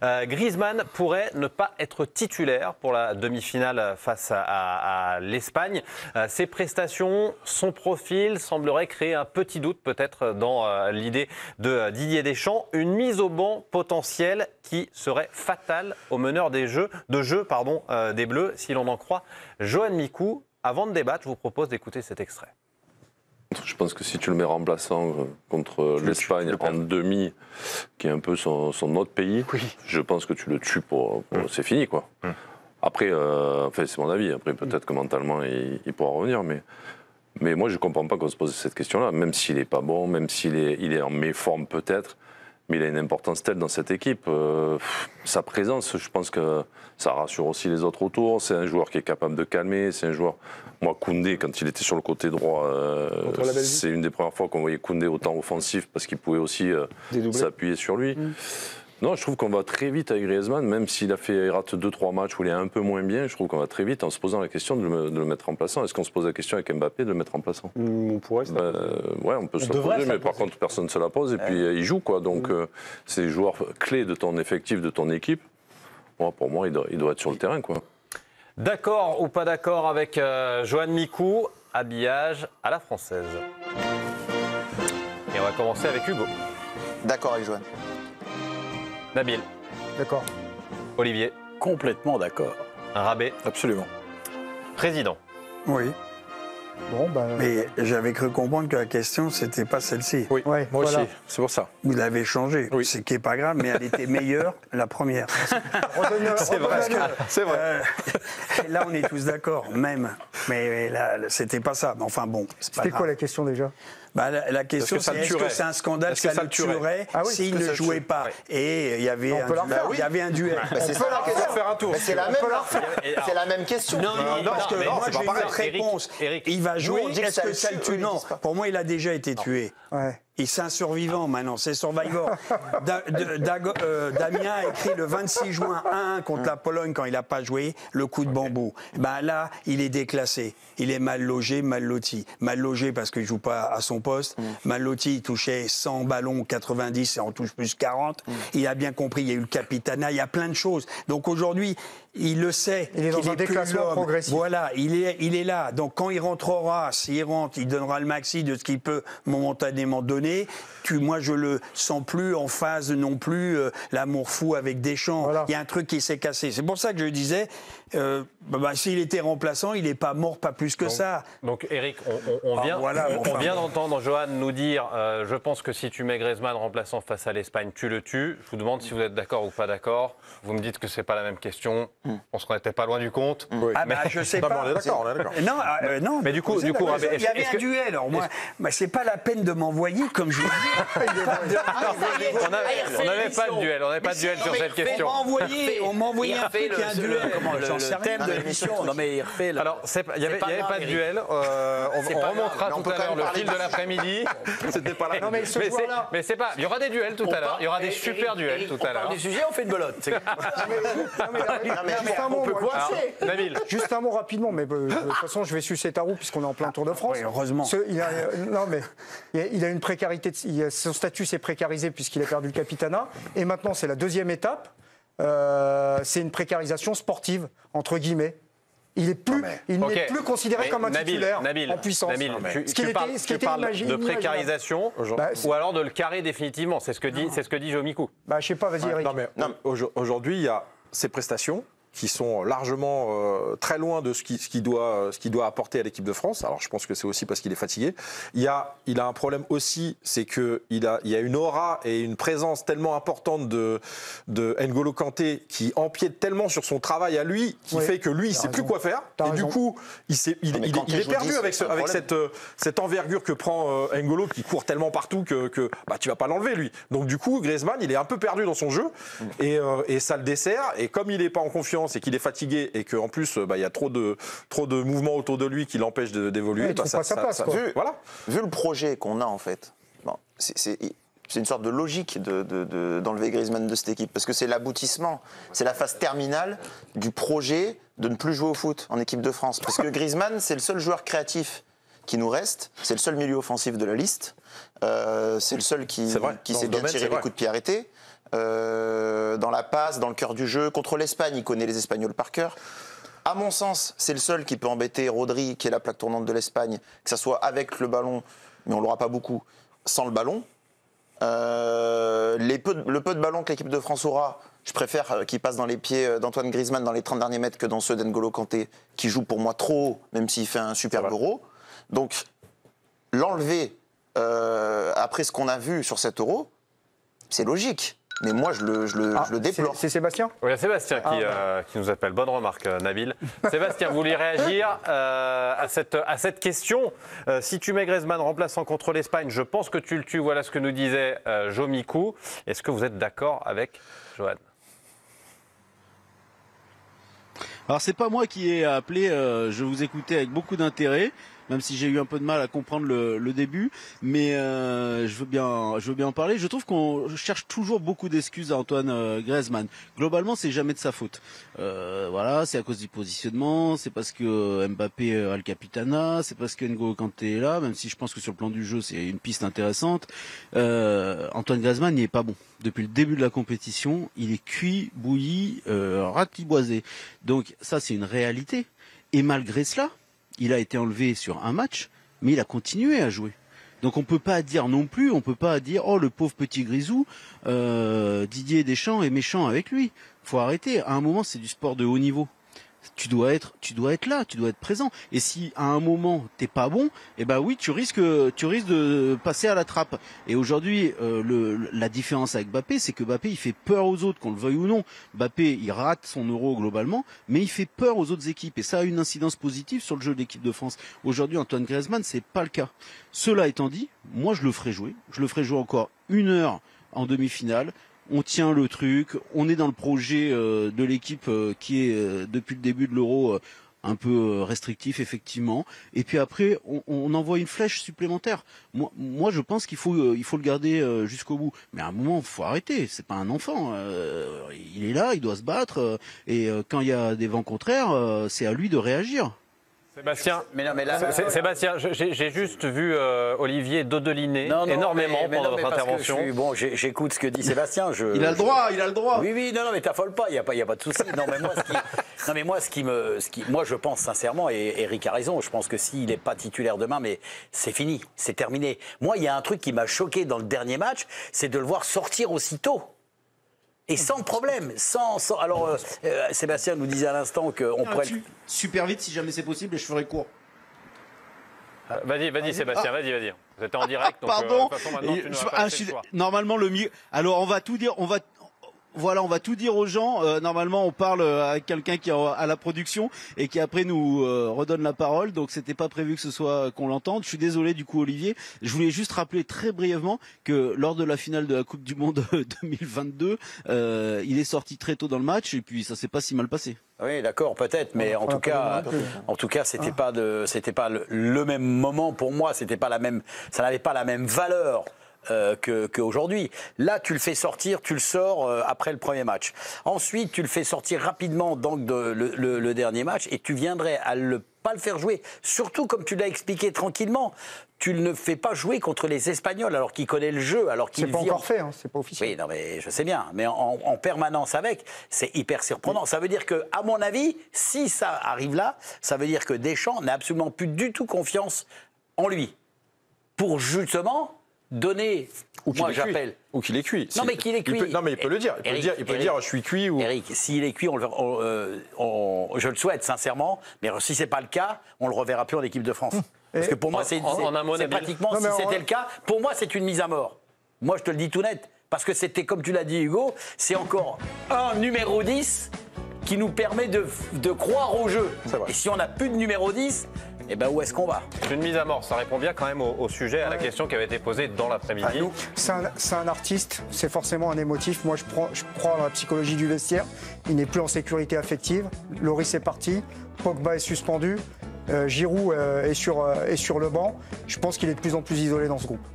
Griezmann pourrait ne pas être titulaire pour la demi-finale face à l'Espagne. Ses prestations, son profil semblerait créer un petit doute peut-être dans l'idée de Didier Deschamps. Une mise au banc potentielle qui serait fatale au meneur des des Bleus, si l'on en croit Johan Micoud. Avant de débattre, je vous propose d'écouter cet extrait. Je pense que si tu le mets remplaçant contre l'Espagne en demi, qui est un peu son autre pays, je pense que tu le tues c'est fini, quoi. Après, c'est mon avis. Après, peut-être que mentalement, il pourra revenir, mais moi, je ne comprends pas qu'on se pose cette question-là. Même s'il n'est pas bon, même s'il est en méforme peut-être, mais il a une importance telle dans cette équipe. Sa présence, je pense que ça rassure aussi les autres autour. C'est un joueur qui est capable de calmer. C'est un joueur... Moi, Koundé, quand il était sur le côté droit, c'est une des premières fois qu'on voyait Koundé autant offensif parce qu'il pouvait aussi s'appuyer sur lui. Non, je trouve qu'on va très vite avec Griezmann, même s'il rate 2-3 matchs où il est un peu moins bien, je trouve qu'on va très vite en se posant la question de le mettre remplaçant. Est-ce qu'on se pose la question avec Mbappé de le mettre remplaçant ? On pourrait. On peut se la poser, mais par contre, personne ne se la pose et puis il joue, quoi. Donc, c'est les joueurs clés de ton effectif, de ton équipe. Bon, pour moi, il doit être sur le terrain, quoi. D'accord ou pas d'accord avec Johan Micoud, habillage à la française. Et on va commencer avec Hugo. D'accord avec Johan. Nabil. D'accord. Olivier. Complètement d'accord. Rabé. Absolument. Président. Oui. Bon, mais j'avais cru comprendre que la question, c'était pas celle-ci. Oui, moi aussi, c'est pour ça. Vous l'avez changée, ce qui n'est pas grave, mais elle était meilleure, la première. C'est vrai. C'est vrai. Là, on est tous d'accord, même. Mais là, c'était pas ça. Mais enfin bon, c'est pas grave. C'était quoi la question déjà ? La question, c'est est-ce que c'est un scandale, ça le tuerait s'il ne jouait pas ? Et il y avait un duel. C'est ça la question. Faire un tour. C'est la même question. Non, parce que moi, j'ai eu cette réponse. Il va jouer, est-ce que ça le tue ? Non, pour moi, il a déjà été tué. C'est un survivant maintenant, c'est Survivor. Damien a écrit le 26 juin 1-1 contre la Pologne quand il n'a pas joué, le coup de bambou. Là, il est déclassé. Il est mal logé, mal loti. Mal logé parce qu'il ne joue pas à son poste. Mal loti, il touchait 100 ballons, 90 et en touche plus 40. Il a bien compris, il y a eu le capitanat, il y a plein de choses. Donc aujourd'hui, il le sait. Il est dans un déclassement progressif. Voilà, il est là. Donc quand il rentrera, s'il rentre, il donnera le maxi de ce qu'il peut momentanément donner. Moi, je le sens plus en phase non plus l'amour fou avec Deschamps. Voilà. Il y a un truc qui s'est cassé. C'est pour ça que je disais, s'il était remplaçant, il n'est pas mort, pas plus que ça. Donc, Eric, on vient d'entendre Johan nous dire je pense que si tu mets Griezmann remplaçant face à l'Espagne, tu le tues. Je vous demande si vous êtes d'accord ou pas d'accord. Vous me dites que c'est pas la même question. Je pense qu'on n'était pas loin du compte. Oui. Je sais pas. On est d'accord. Non. Mais du coup, il y avait un duel. Alors moi, c'est pas la peine de m'envoyer comme je vous dis. On n'avait pas de duel. On n'avait pas de duel sur cette question. On m'a envoyé un truc, il y a un duel. Le thème de l'émission. Non mais il refait. Alors, il n'y avait pas de duel. On remontera tout à l'heure le fil de l'après-midi. C'était pas là. Non mais mais c'est pas. Il y aura des duels tout à l'heure. Il y aura des super duels tout à l'heure. Des sujets, on fait une belote. on peut coincer. Nabil. Juste un mot rapidement, mais de toute façon, je vais sucer ta roue puisqu'on est en plein Tour de France. Oui, heureusement. Il a une précarité. Son statut s'est précarisé puisqu'il a perdu le capitanat. Et maintenant, c'est la deuxième étape. C'est une précarisation sportive, entre guillemets. Il n'est plus considéré comme un titulaire en puissance. Nabil, tu parles de précarisation ou alors de le carrer définitivement. C'est ce que dit Johan Micoud. Je ne sais pas, vas-y Eric. Aujourd'hui, il y a ces prestations qui sont largement très loin de ce qu'il doit apporter à l'équipe de France. Alors je pense que c'est aussi parce qu'il est fatigué. Il a un problème aussi, c'est qu'il y a une aura et une présence tellement importante de N'Golo Kanté qui empiète tellement sur son travail à lui, qui fait que lui, il ne sait plus quoi faire. Et du coup, il est perdu avec cette envergure que prend N'Golo qui court tellement partout que tu ne vas pas l'enlever lui. Donc du coup, Griezmann, il est un peu perdu dans son jeu et ça le dessert. Et comme il n'est pas en confiance et qu'il est fatigué et qu'en plus il y a trop de mouvements autour de lui qui l'empêchent d'évoluer. Vu le projet qu'on a en fait, c'est une sorte de logique d'enlever Griezmann de cette équipe parce que c'est l'aboutissement, c'est la phase terminale du projet de ne plus jouer au foot en équipe de France. Parce que Griezmann, c'est le seul joueur créatif qui nous reste, c'est le seul milieu offensif de la liste, c'est le seul qui sait bien tirer les coups de pied arrêtés. dans la passe, dans le cœur du jeu. Contre l'Espagne, il connaît les Espagnols par cœur. À mon sens, c'est le seul qui peut embêter Rodri, qui est la plaque tournante de l'Espagne, que ce soit avec le ballon, mais on ne l'aura pas beaucoup, sans le ballon. Le peu de ballons que l'équipe de France aura, je préfère qu'il passe dans les pieds d'Antoine Griezmann dans les 30 derniers mètres que dans ceux d'N'Golo Kanté, qui joue pour moi trop haut, même s'il fait un superbe Euro. Donc, l'enlever après ce qu'on a vu sur cet Euro, c'est logique. Mais moi, je le déplore. C'est Sébastien ? Oui, Sébastien qui nous appelle. Bonne remarque, Nabil. Sébastien, vous voulez réagir à cette question. Si tu mets Griezmann remplaçant contre l'Espagne, je pense que tu le tues. Voilà ce que nous disait Jo Mikou. Est-ce que vous êtes d'accord avec Johan ? Alors, c'est pas moi qui ai appelé. Je vous écoutais avec beaucoup d'intérêt, même si j'ai eu un peu de mal à comprendre le début, mais je veux bien en parler. Je trouve qu'on cherche toujours beaucoup d'excuses à Antoine Griezmann. Globalement, c'est jamais de sa faute. Voilà, c'est à cause du positionnement, c'est parce que Mbappé a le capitana, c'est parce que N'Golo Kanté est là, même si je pense que sur le plan du jeu, c'est une piste intéressante. Antoine Griezmann n'y est pas bon. Depuis le début de la compétition, il est cuit, bouilli, ratiboisé. Donc ça, c'est une réalité. Et malgré cela, il a été enlevé sur un match, mais il a continué à jouer. Donc on peut pas dire non plus, on peut pas dire oh le pauvre petit Grisou, Didier Deschamps est méchant avec lui. Faut arrêter. À un moment, c'est du sport de haut niveau. Tu dois être là, tu dois être présent. Et si à un moment t'es pas bon, eh ben oui, tu risques de passer à la trappe. Et aujourd'hui, la différence avec Mbappé, c'est que Mbappé il fait peur aux autres, qu'on le veuille ou non. Mbappé il rate son Euro globalement, mais il fait peur aux autres équipes et ça a une incidence positive sur le jeu de l'équipe de France. Aujourd'hui, Antoine Griezmann, c'est pas le cas. Cela étant dit, moi je le ferai jouer. Je le ferai jouer encore 1 heure en demi-finale. On tient le truc, on est dans le projet de l'équipe qui est depuis le début de l'Euro un peu restrictif effectivement. Et puis après, on envoie une flèche supplémentaire. Moi, je pense qu'il faut le garder jusqu'au bout. Mais à un moment, il faut arrêter. C'est pas un enfant. Il est là, il doit se battre. Et quand il y a des vents contraires, c'est à lui de réagir. Sébastien, là, Sébastien, j'ai juste vu Olivier dodeliner énormément pendant votre intervention. J'écoute ce que dit Sébastien. Il a le droit. Oui, non, mais t'affole pas, il y a pas de souci. Non, mais moi, moi, je pense sincèrement, et Eric a raison, je pense que s'il n'est pas titulaire demain, mais c'est fini, c'est terminé. Moi, il y a un truc qui m'a choqué dans le dernier match, c'est de le voir sortir aussitôt. Et sans problème, alors, Sébastien nous disait à l'instant qu'on pourrait... Super vite si jamais c'est possible et je ferai court. Vas-y Sébastien, vas-y. Vous êtes en direct, donc pardon. de toute façon, maintenant, tu n'auras pas laissé le choix. Normalement, le mieux... Alors, on va tout dire, on va tout dire aux gens. Normalement, on parle avec quelqu'un qui est à la production et qui après nous redonne la parole. Donc, c'était pas prévu que ce soit qu'on l'entende. Je suis désolé du coup, Olivier. Je voulais juste rappeler très brièvement que lors de la finale de la Coupe du Monde 2022, il est sorti très tôt dans le match et puis ça s'est pas si mal passé. Oui, d'accord, peut-être, mais en tout cas, c'était pas le même moment pour moi. Ça n'avait pas la même valeur. Qu'aujourd'hui. Là, tu le fais sortir, tu le sors après le premier match. Ensuite, tu le fais sortir rapidement donc le dernier match et tu viendrais à pas le faire jouer. Surtout, comme tu l'as expliqué tranquillement, tu ne fais pas jouer contre les Espagnols alors qu'ils connaissent le jeu, alors qu'ils C'est pas encore fait, c'est pas officiel. Oui, non, mais je sais bien, mais en permanence c'est hyper surprenant. Ça veut dire que, à mon avis, si ça arrive là, ça veut dire que Deschamps n'a absolument plus du tout confiance en lui. Pour justement donner, moi j'appelle... Ou qu'il est cuit. Non, mais qu'il est cuit. Il peut le dire. Il peut dire, je suis cuit. Ou... Eric, s'il est cuit, je le souhaite sincèrement, mais si ce n'est pas le cas, on ne le reverra plus en équipe de France. Parce que pour moi, c'est pratiquement, si c'était le cas, pour moi, c'est une mise à mort. Moi, je te le dis tout net. Parce que c'était, comme tu l'as dit, Hugo, c'est encore un numéro 10 qui nous permet de croire au jeu. Et si on n'a plus de numéro 10... Eh ben où est-ce qu'on va ? C'est une mise à mort, ça répond bien quand même au sujet, à la question qui avait été posée dans l'après-midi. C'est un artiste, c'est forcément un émotif. Moi, je crois dans la psychologie du vestiaire. Il n'est plus en sécurité affective. Lloris est parti, Pogba est suspendu, Giroud est sur le banc. Je pense qu'il est de plus en plus isolé dans ce groupe.